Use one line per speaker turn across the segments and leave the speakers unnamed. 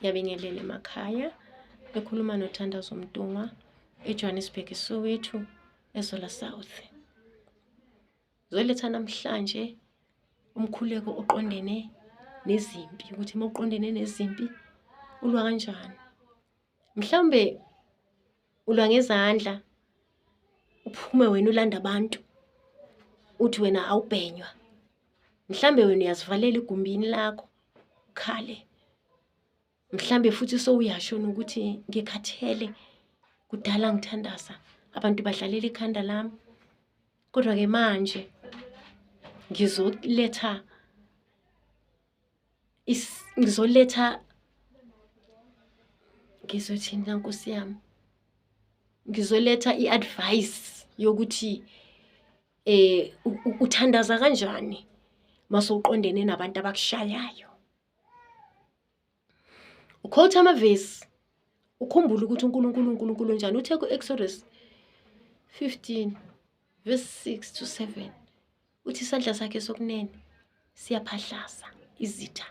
Ngiyabingelela emakhaya. Bekhuluma noThandazo Mdunga eJohannesburg, Soweto, eZola South. Zoletha namhlanje umkhuleko oqondene nezimpi, ukuthi mawuqondene nezimpi ulwa kanjani. Mhlawumbe ulwa ngezandla, uphume wena ulanda abantu, uthi wena awubhenywa. Mhlawumbe wena uyazivalela igumbini lakho ukhale. Mhlawumbe futhi uyasho ukuthi ngikhathele, kudala ngithandaza abantu badlalela ikhanda lami. Kodwa ke manje ngizoletha ngizothini na Nkosi yami? Ngizoletha i-advice yokuthi uthandaza kanjani masowuqondene nabantu abakushayayo. Ukhotha amavesi, ukhumbule ukuthi uNkulunkulu njani. Uthe ku-Exodus 15 verse 6 to 7 uthi isandla sakhe sokunene siyaphahlaza izitha.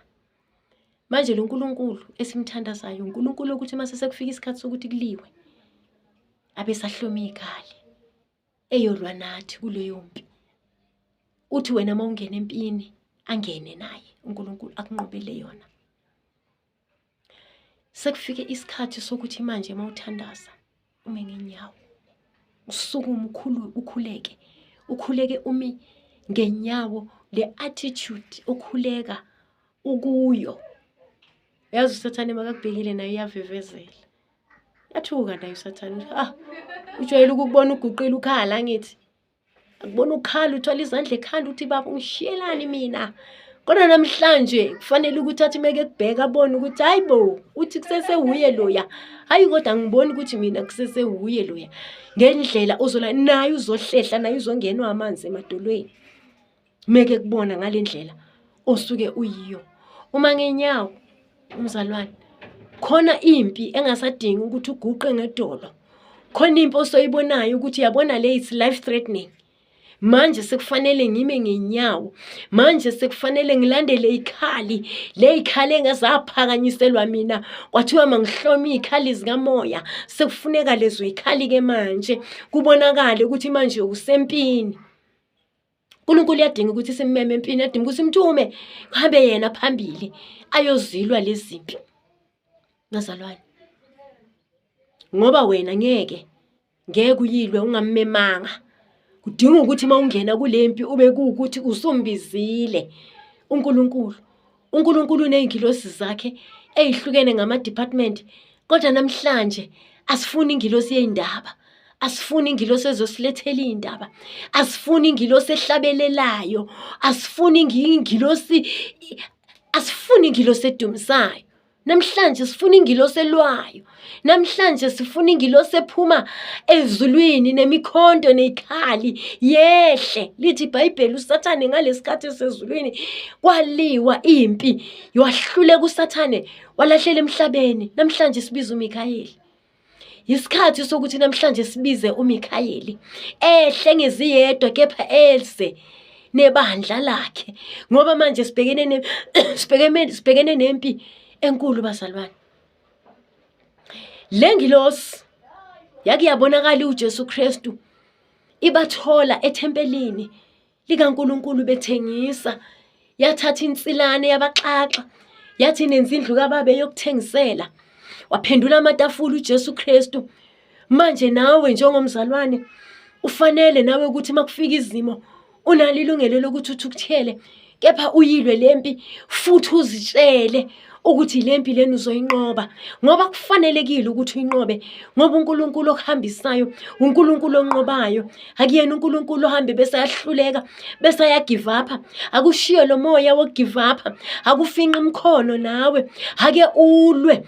Manje lo Nkulunkulu esimthandazayo uNkulunkulu ukuthi mase sekufika isikhathi sokuthi kuliwe abe sahloma ikhali eyolwa nathi kuleyo mpi. Uthi wena mawungena empini angene naye uNkulunkulu akunqobele yona. Sekufike isikhathi sokuthi manje mawuthandaza ume ngenyawo, usukume ukhuleke umi ngenyawo. Le attitude ukhuleka ukuyo, yazi uSathane makakubhekile nayo iyavivezela. Yathuka nayo uSathane, ujwayele ukubona uguqile ukhala ngithi. Akubona ukhala uthwala izandla ekhanda uthi baba ungishiyelani mina. Kodwa namhlanje kufanele ukuthi athi meke kubheka abone ukuthi hayibo uthi kusese huye loya. Hayi kodwa ngibona ukuthi mina kusese huye loya. Ngendlela uzola naye uzohlehla naye uzongenwa amanzi emadolweni. Meke kubona ngalendlela osuke uyiyo. Uma ngenyawo umzalwane, khona impi engasadingi ukuthi uguqe ngedolo. Khona impi osoyibonayo ukuthi yabona le is life threatening. Manje sekufanele ngime ngenyawo. Manje sekufanele ngilandele ikhali. Le ikhali engazaphakanyiselwa mina. Kwathiwa mangihloma ikhali zikamoya. Sekufuneka lezo ikhali ke manje kubonakale ukuthi manje usempini. uNkulunkulu uyadinga ukuthi simmeme empini, uyadinga ukuthi simthume kuhambe yena phambili ayozilwa lezimpi. Nazalwane, ngoba wena ngeke uyilwe ungammemanga. Kudinga ukuthi mawungena kulempi ube kuukuthi usumbizile uNkulunkulu uneyingilosi zakhe ezihlukene ngama department. Kodwa namhlanje asifuni ingilosi yeindaba, asifuni ingilosi ezosilethela indaba, asifuni ingilosi ehlabelelayo, asifuni ingilosi edumisayo. Namhlanje sifuna ingilosi elwayo. Namhlanje sifuna ingilosi ephuma ezulwini nemikhonto nezikhali yehle. Lithi iBhayibheli uSathane ngalesikhathi sezulwini kwaliwa impi, yahluleka uSathane walahlela emhlabeni. Namhlanje sibiza uMikhayeli. Isikhathi sokuthi namhlanje sibize uMikhayeli ehle ngeziyedwa kepha else nebandla lakhe, ngoba manje sibhekene nempi enkulu bazalwane. Lengilosi yake yabonakala uJesu Kristu ibathola ethempelini likaNkulunkulu bethengisa. Yathatha insilane yabaxaxa, yathi nenzindlu kaBaba yokuthengisela, waphendula amatafula uJesu Kristu. Manje nawe njengomzalwane ufanele nawe ukuthi makufika izimo unalo ilungelo lokuthi uthukuthele, kepha uyilwe lempi futhi uzitshele ukuthi lempi leni uzoyinqoba, ngoba kufanelekile ukuthi uyinqobe, ngoba uNkulunkulu okuhambisayo uNkulunkulu onqobayo. Akuyena uNkulunkulu ohambe bese yahluleka bese ya give up. Akushiye lo moya wo give up, akufinqa imkhono nawe. Ake ulwe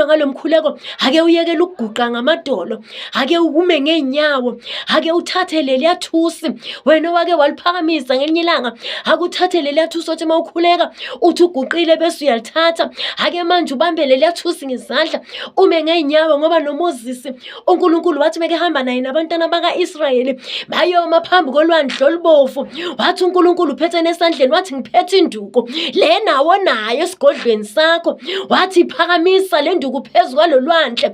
ngalomkhuleko, ake uyekele ukuguqa ngamadolo, ake ume ngenyawo, ake uthathe leliya thusi wena wake waliphakamisa ngelinye ilanga. Akuthathe leliya thusi othi mawukhuleka uthi uguqile bese uyalithatha lithatha, ake manje ubambele liyathusi ngezandla ume ngeenyawo, ngoba noMoses uNkulunkulu wathi meke hamba naye nabantwana baka-Israyeli bayoma phambi kolwandle olubovu, wathi uNkulunkulu uphethe nesandleni, wathi ngiphethe induku le nawo nayo esigodlweni sakho, wathi iphakamisa le nduku phezu kwalo lwandle,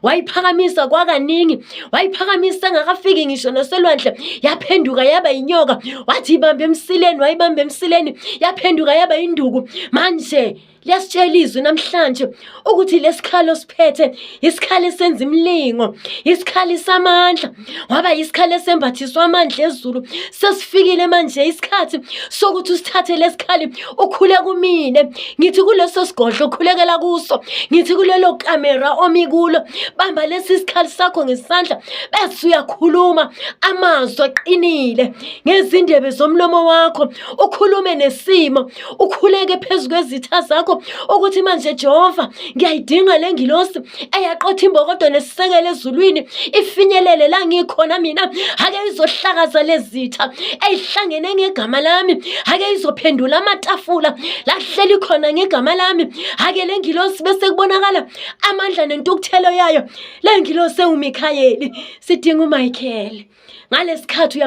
wayiphakamisa kwakaningi, wayiphakamisa engakafiki ngisho naselwandle, yaphenduka yaba inyoka, wathi ibambe emsileni, wayibambe emsileni, yaphenduka yaba induku. Manje liyasitshela izwi namhlanje ukuthi lesikhalo siphethe isikhali senza imlingo, isikhali samandla, ngoba isikhali esembathiswa amandla ezulu. Sesifikile manje isikhathi sokuthi usithathe lesikhali ukhule kumine, ngithi kuleso sigodlo ukhulekela kuso, ngithi kulelo kamera omikulo, bamba lesi sikhali sakho ngesandla bese uyakhuluma amazwi aqinile ngezindebe zomlomo wakho, ukhulume nesimo, ukhuleke phezu kwezitha zakho ukuthi manje Jehova ngiyayidinga le ngilosi eyaqotha imbokodo nesisekelo ezulwini ifinyelele la ngikhona mina, ake izohlakaza lezitha eyihlangene ngegama lami, ake izophendula amatafula lahleli khona ngegama lami, ake le ngilosi bese kubonakala amandla nentukuthelo yayo. Le ngilosi uMikhayeli, sidinga uMichael ngalesikhathi,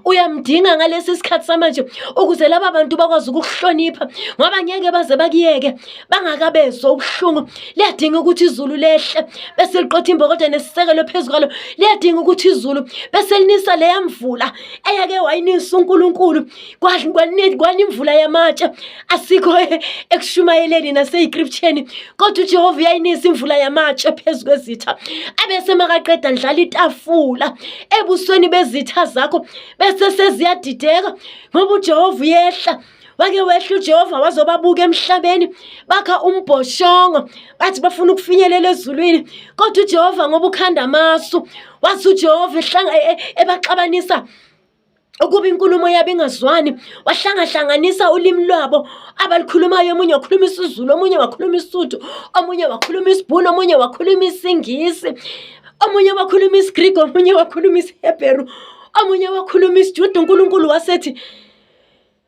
uyamdinga ngalesi sikhathi samanje ukuze laba bantu bakwazi ukuhlonipha, ngoba ngeke baze bakuyeke bangakabezwa ubuhlungu. Liyadinga ukuthi izulu lehle bese liqotha imbokodo nesisekelo phezu kwalo, liyadinga ukuthi izulu bese linisa leya mvula eyake wayinisa uNkulunkulu, kwani imvula yamatshe asikho ekushumayeleni nasey'kriptsheni, kodwa uJehova uyayinisa imvula yamatshe phezu kwezitha, abese makaqeda ndlala itafula ebusweni bezitha zakho bese seziyadideka, ngoba uJehova uyehla. Wake wehla uJehova wazobabuka emhlabeni, bakha umbhoshongo, bathi bafuna ukufinyelela ezulwini, kodwa uJehova ngoba ukhanda amasu, wathi uJehova ebaxabanisa ukuba inkulumo yabo ingazwani, wahlangahlanganisa ulimi lwabo abalikhulumayo, omunye wakhuluma isiZulu, omunye wakhuluma isiSuthu, omunye wakhuluma isiBhunu, omunye wakhuluma isiNgisi, omunye wakhuluma isiGriki, omunye wakhuluma isiHebheru, omunye wakhuluma isiJuda. uNkulunkulu wasethi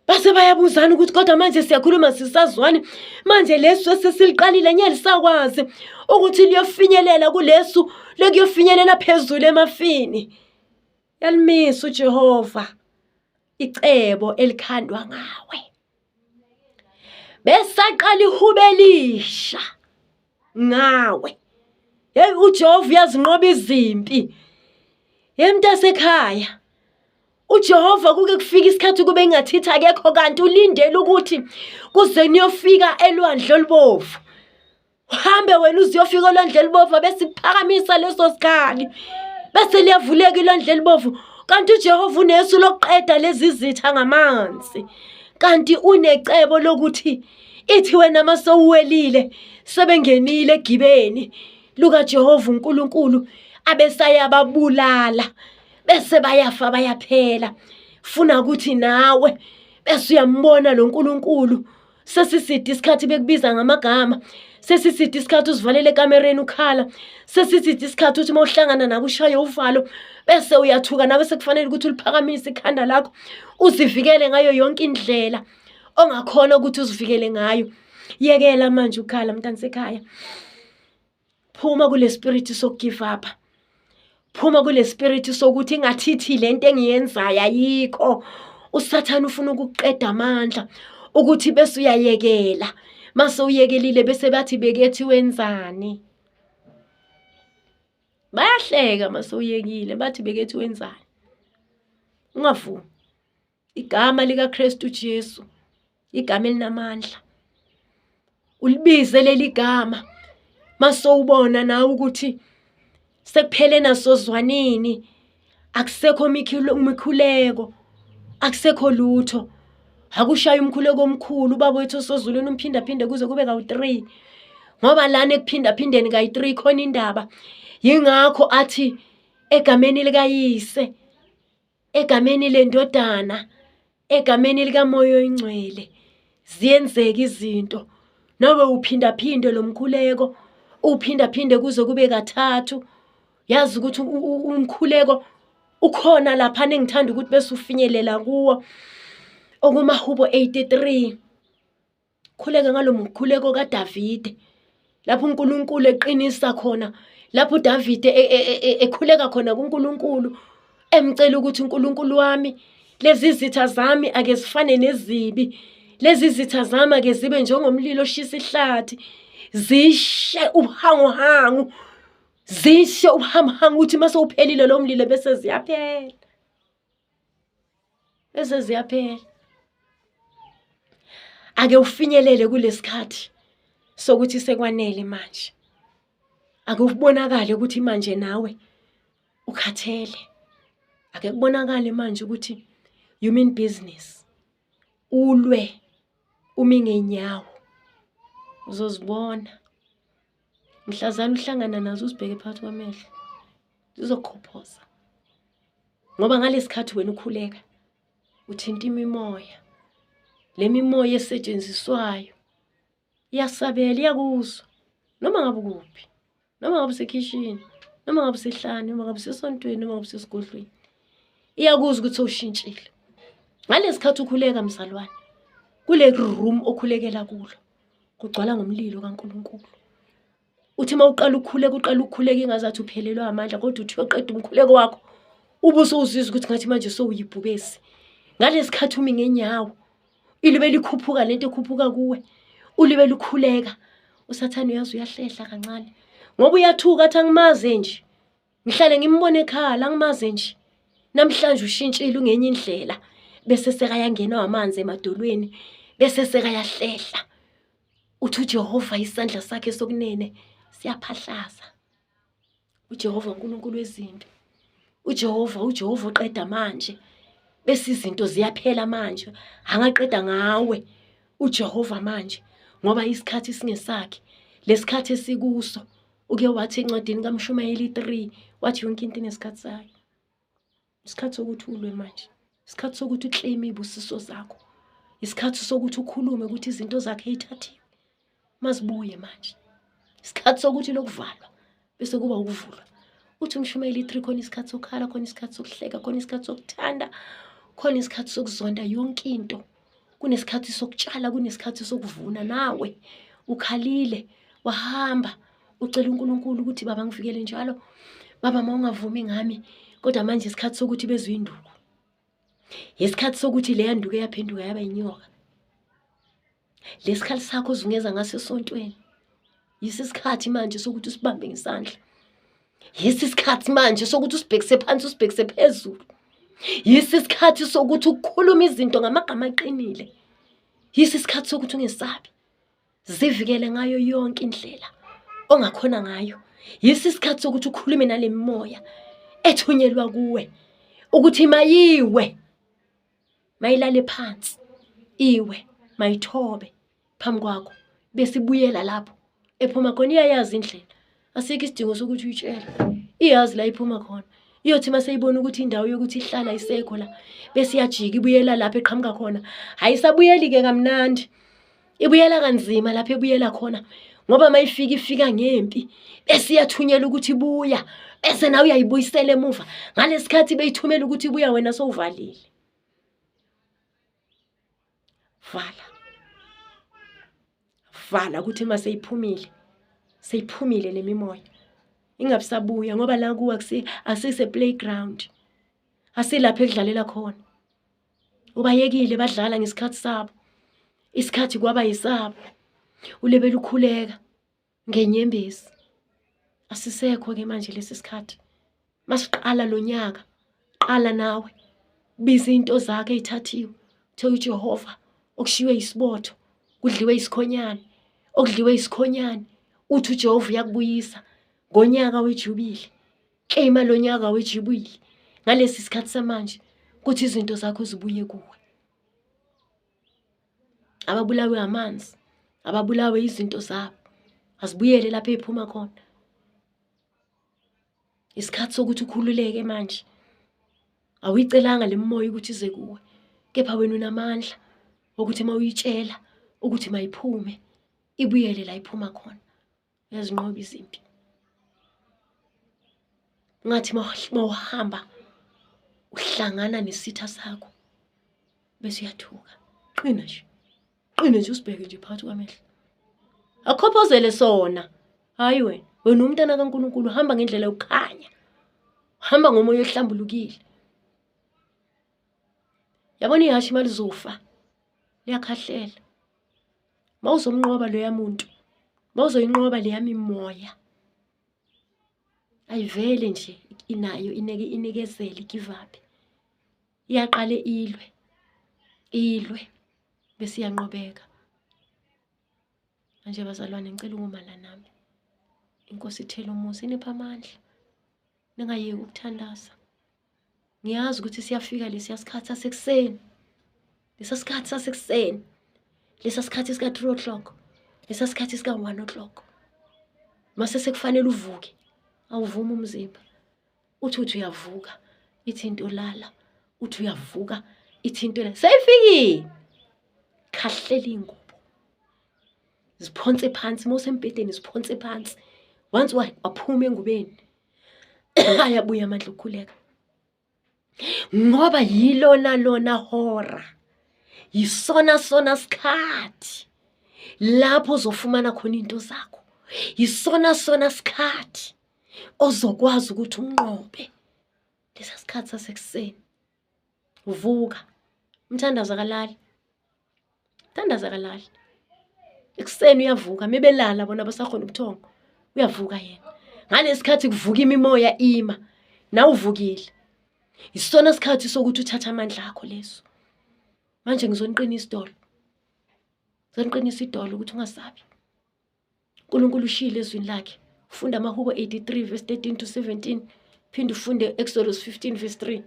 base bayabuzana ukuthi kodwa manje siyakhuluma sisazwani, manje lesu esesiliqalile ngeke lisakwazi ukuthi liyofinyelela kulesu lekuyofinyelela phezulu emafini. Yalimisa uJehova icebo elikhandwa ngawe, besaqala ihubelisha ngawe. uJehova uyazinqoba izimpi. Mntasekhaya, uJehova kuke kufika isikhathi kube ingathithi akekho, kanti ulindele ukuthi kuze niyofika elwandle olubovu. Uhambe wena uziyofika elwandle olubovu bese kuphakamisa leso sikhali bese liyavuleka ilwandle olubovu, kanti uJehova unesu lokuqeda lezi zitha ngamanzi, kanti unecebo lokuthi ithi wena masowuwelile sebengenile egibeni lukaJehova uNkulunkulu abesayababulala bese bayafa bayaphela. Funa ukuthi nawe bese uyambona lo nkulunkulu sesisithi isikhathi bekubiza ngamagama, sesisithi isikhathi uzivalele ekamereni ukhala, sesisithi isikhathi uthi mawuhlangana nabo ushaye uvalo bese uyathuka nawe sekufanele ukuthi uliphakamise ikhanda lakho uzivikele ngayo yonke indlela ongakhona ukuthi uzivikele ngayo. Yekela manje ukhala mntanisekhaya, phuma kule spirit sokugive up, phuma kule spirit sokuthi ngathithi lento engiyenzayo ayikho. uSathane ufuna ukuqeda amandla ukuthi bese uyayekela, mase uyekelile bese bathi bekethi wenzani. Bayahleka mase uyekile bathi bekethi wenzani. Ungavumi. Igama lika Kristu Jesu igama elinamandla, ulibize leli gama mase ubona nawe ukuthi sekuphele nasozwanini, akusekho mikhuleko, akusekho lutho, akushaya umkhuleko omkhulu. Ubaba wethu sozulwini umphinda kuze kube kawu-3, ngoba lana ekuphindaphindeni kayi-3 khona indaba. Yingakho athi egameni likayise, egameni lendodana, egameni likaMoya Oyingcwele ziyenzeka izinto. Nawe uphindaphinde lo mkhuleko, uphindaphinde kuze kube kathathu. Yazi ukuthi umkhuleko ukhona lapha engithanda ukuthi bese ufinyelela kuwo. OkumaHubo 83 khuleka ngalomkhuleko kaDavide lapho uNkulunkulu eqinisa khona, lapho uDavide ekhuleka khona kuNkulunkulu emcela ukuthi uNkulunkulu wami, lezi zitha zami ake zifane nezibi, lezi zitha zami ake zibe njengomlilo oshisa ihlathi, zishe ubuhanguhangu, zishe ubuhanguhangu, ukuthi mase uphelile lo mlilo bese ziyaphela, bese ziyaphela. Ake ufinyelele kulesikhathi sokuthi sekwanele manje. Ake ubonakale ukuthi manje nawe ukhathele. Ake kubonakale manje ukuthi you mean business. Ulwe umi ngenyawo. Uzozibona. Mhlazana uhlangana nazo uzibheke phakathi kwamehlo. Zizokhophoza. Ngoba ngalesikhathi wena ukhuleka uthinta imimoya. Le mimoya esetshenziswayo iyasabela, iyakuzwa. Noma ngabe kuphi. Noma ngabe usekhishini, noma ngabe usehlane, noma ngabe usesontweni, noma ngabe usesigodlweni. Iyakuzwa ukuthi ushintshile. Ngalesikhathi ukhuleka mzalwane, kule room okhulekela kulo kugcwala ngomlilo kaNkulunkulu. Uthi mawuqala ukukhuleka ingazathi uphelelwa amandla, kodwa uthi uyoqeda umkhuleko wakho ubuso uzizwa ukuthi ngathi manje sowuyibhubesi. Ngalesikhathi umi ngenyawo, ilibe likhuphuka lento ekhuphuka kuwe, ulibe lukhuleka, usathane uyazi uyahlehla kancane. Ngoba uyathuka athi angimaze nje, ngihlale ngimbone ekhaya angimaze nje. Namhlanje ushintshile ungenye indlela, bese sekayangena amanzi emadolweni, bese sekayahlehla. Uthi uJehova isandla sakhe sokunene siyaphahlaza. uJehova uNkulunkulu wezimpi, uJehova uqeda manje, bese izinto ziyaphela manje, angaqeda ngawe uJehova manje, ngoba isikhathi singesakhe. Lesikhathi esikuso uke wathi encwadini kaMshumayeli 3 wathi yonke into inesikhathi sayo. Isikhathi sokuthi ulwe manje, isikhathi sokuthi uclaim ibusiso zakho, isikhathi sokuthi ukhulume ukuthi izinto zakhe ezithathiwe mazibuye manje, isikhathi sokuthi lokuvalwa bese kuba ukuvulwa. Uthi uMshumayeli 3 khona isikhathi sokukhala, khona isikhathi sokuhleka, khona isikhathi sokuthanda, khona isikhathi sokuzonda yonke into. Kunesikhathi sokutshala, kunesikhathi sokuvuna. Nawe ukhalile wahamba ucela uNkulunkulu ukuthi baba ngivikele njalo, baba mawungavumi ngami, kodwa manje isikhathi sokuthi bezwe induku, isikhathi sokuthi le yanduku yaphenduka yaba inyoka. Lesikhathi sakho uzungeza ngaso esontweni, yisikhathi manje sokuthi usibambe ngesandla. Yisikhathi manje sokuthi usibhekise phansi usibhekise phezulu. Yisikhathi sokuthi ukukhuluma izinto ngamagama aqinile. Yisikhathi sokuthi ungesabi, zivikele ngayo yonke indlela ongakhona ngayo. Yisikhathi sokuthi ukhulume nale mimoya ethunyelwa kuwe ukuthi mayiwe, mayilale phansi, iwe mayithobe phambi kwakho, bese ibuyela lapho ephuma khona. Iyayazi indlela, asikho isidingo sokuthi uyitshele. Iyazi la iphuma khona. Iyothi mase ibona ukuthi indawo yokuthi ihlala isekho la, bese iyajika ibuyela lapho eqhamuka khona. Hayisabuyeli ke kamnandi, ibuyela kanzima lapho ebuyela khona, ngoba ifika ngempi, bese iyathunyela ukuthi ibuya, bese nawe uyayibuyisela emuva. Ngalesikhathi beyithumela ukuthi ibuya, wena sowuvalile. Vala ukuthi mase iphumile, seyiphumile le mimoya, ingabisabuya, ngoba la kuwa asise playground, asilapho ekudlalela khona. Ubayekile badlala ngesikhathi sabo, isikhathi kwaba yisabo, ulebele ukhuleka ngenyembezi. Asisekho ke manje lesi sikhathi. Masiqala lo nyaka, qala nawe biza into zakhe ezithathiwe, uthi uJehova okushiwe isibotho, kudliwe isikhonyane, okudliwe isikhonyane, uthi uJehova uyakubuyisa ngonyaka wejubile. Claima lo nyaka wejubile ngalesi sikhathi samanje, kuthi izinto zakho zibuye kuwe. Ababulawe amanzi, ababulawe izinto zabo, azibuyele lapho ephuma khona. Isikhathi sokuthi ukhululeke manje. Awuyicelanga le mimoya ukuthi ize kuwe, kepha wena unamandla ukuthi mawuyitshela ukuthi mayiphume, ibuyele la iphuma khona. Uyazinqoba izimpi. Ngathi mawuhamba uhlangana nesitha sakho, bese uyathuka. Qina nje, qine nje usibheke nje phakathi kwamehlo. Akhophozele sona. Hayi wena umntana kaNkulunkulu hamba ngendlela yokukhanya. Hamba ngomoya ohlambulukile. Yabona ihashe malizofa. Liyakhahlela. Mawuzomnqoba loya muntu. Mawuzoyinqoba leyami moya. Ayivele nje inayo inikezele give up. Iyaqale ilwe bese iyanqobeka. Manje bazalwane ngicela ukumala nami. Inkosi ithela umusa inipha amandla. Ningayeki ukuthandaza. Ngiyazi ukuthi siyafika lesiya sikhathi sasekuseni. Lesa sikhathi sasekuseni. Lesa sikhathi sika 3 o'clock. Lesa sikhathi sika 1 o'clock. Mase sekufanele uvuke. Awuvuma umzimba. Uthi uyavuka. Ithi into lala. Uthi uyavuka. Ithi into lala. Seyifikile. Khahlela ingubo. Ziphonse phansi mawusembedeni ziphonse phansi. Once waphuma engubeni. Ayabuya amandla okukhuleka. Ngoba yilona hora. Yisona sikhathi. Lapho uzofumana khona into zakho. Yisona sikhathi ozokwazi ukuthi unqobe. Lesa sikhathi sasekuseni. Uvuka. Umthandaza kalali. Umthandaza kalali. Ekuseni uyavuka mebelala bona basakhona ubuthongo. Uyavuka yena. Ngalesikhathi kuvuka imimoya ima. Na uvukile. Isona sikhathi sokuthi uthatha amandla akho leso. Manje ngizoniqinisa idolo. Ngizoniqinisa idolo ukuthi ungasabi. uNkulunkulu ushilo ezwini lakhe. Ufunda amaHubo 83 verse 13 to 17. Phinde ufunde Exodus 15 verse 3.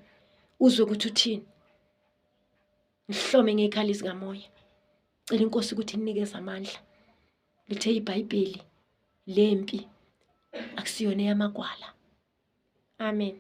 Uzwe ukuthi uthini. Ngihlome ngezikhali zikamoya. Cela inkosi ukuthi inikeze amandla. Lithe iBhayibheli lempi akusiyona yamagwala. Amen.